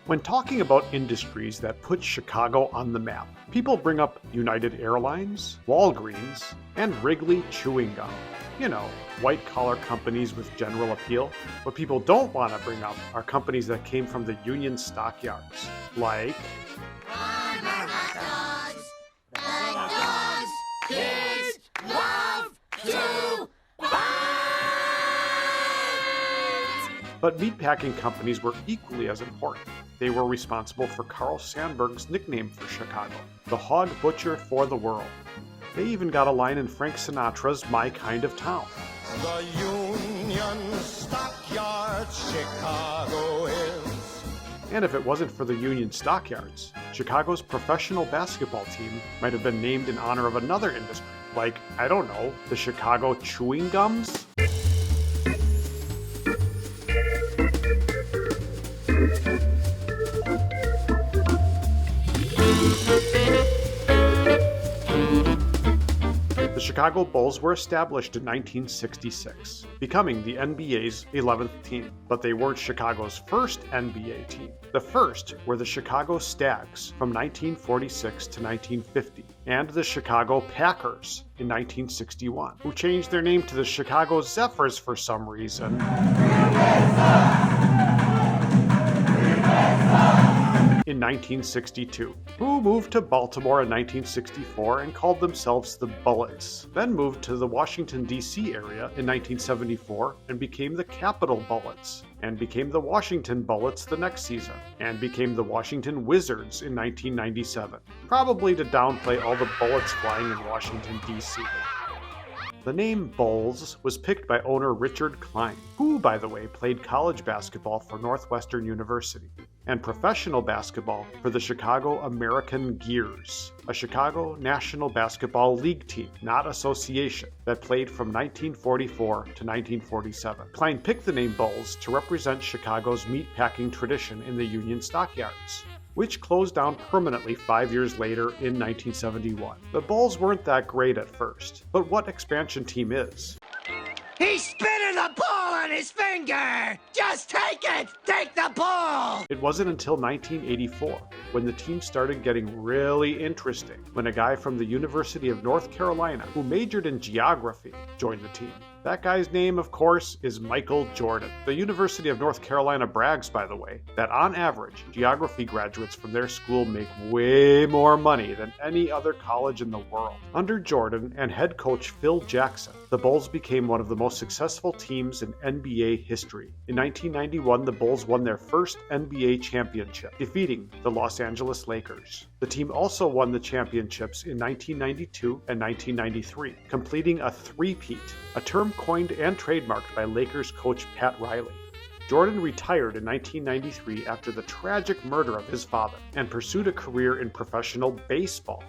When talking about industries that put Chicago on the map, people bring up United Airlines, Walgreens, and Wrigley Chewing Gum. You know, white-collar companies with general appeal. What people don't want to bring up are companies that came from the Union Stockyards, like kids love to But meatpacking companies were equally as important. They were responsible for Carl Sandburg's nickname for Chicago, the hog butcher for the world. They even got a line in Frank Sinatra's My Kind of Town. The Union Stockyards, Chicago is. And if it wasn't for the Union Stockyards, Chicago's professional basketball team might have been named in honor of another industry, like, I don't know, the Chicago Chewing Gums? The Chicago Bulls were established in 1966, becoming the NBA's 11th team. But they weren't Chicago's first NBA team. The first were the Chicago Stags from 1946 to 1950, and the Chicago Packers in 1961, who changed their name to the Chicago Zephyrs for some reason. In 1962, who moved to Baltimore in 1964 and called themselves the Bullets, then moved to the Washington, D.C. area in 1974 and became the Capitol Bullets, and became the Washington Bullets the next season, and became the Washington Wizards in 1997, probably to downplay all the bullets flying in Washington, D.C. The name Bulls was picked by owner Richard Klein, who, by the way, played college basketball for Northwestern University, and professional basketball for the Chicago American Gears, a Chicago National Basketball League team, not association, that played from 1944 to 1947. Klein picked the name Bulls to represent Chicago's meatpacking tradition in the Union Stockyards, which closed down permanently 5 years later in 1971. The Bulls weren't that great at first, but what expansion team is? He's spinning the ball on his finger! Just take it! Take the ball! It wasn't until 1984 when the team started getting really interesting, when a guy from the University of North Carolina who majored in geography joined the team. That guy's name, of course, is Michael Jordan. The University of North Carolina brags, by the way, that on average, geography graduates from their school make way more money than any other college in the world. Under Jordan and head coach Phil Jackson, the Bulls became one of the most successful teams in NBA history. In 1991, the Bulls won their first NBA championship, defeating the Los Angeles Lakers. The team also won the championships in 1992 and 1993, completing a three-peat, a term coined and trademarked by Lakers coach Pat Riley. Jordan retired in 1993 after the tragic murder of his father and pursued a career in professional baseball.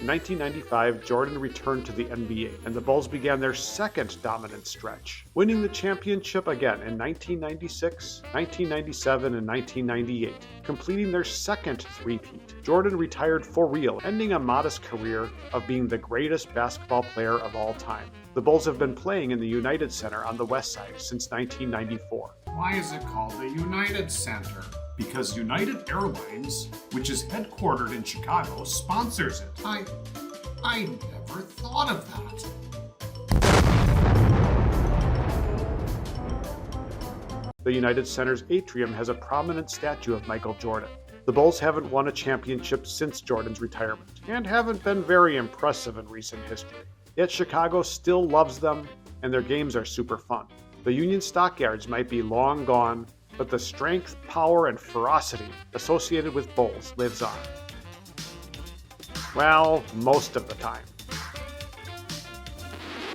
In 1995, Jordan returned to the NBA, and the Bulls began their second dominant stretch, winning the championship again in 1996, 1997, and 1998, completing their second three-peat. Jordan retired for real, ending a modest career of being the greatest basketball player of all time. The Bulls have been playing in the United Center on the West Side since 1994. Why is it called the United Center? Because United Airlines, which is headquartered in Chicago, sponsors it. I never thought of that. The United Center's atrium has a prominent statue of Michael Jordan. The Bulls haven't won a championship since Jordan's retirement, and haven't been very impressive in recent history. Yet Chicago still loves them, and their games are super fun. The Union Stockyards might be long gone, but the strength, power, and ferocity associated with Bulls lives on. Well, most of the time.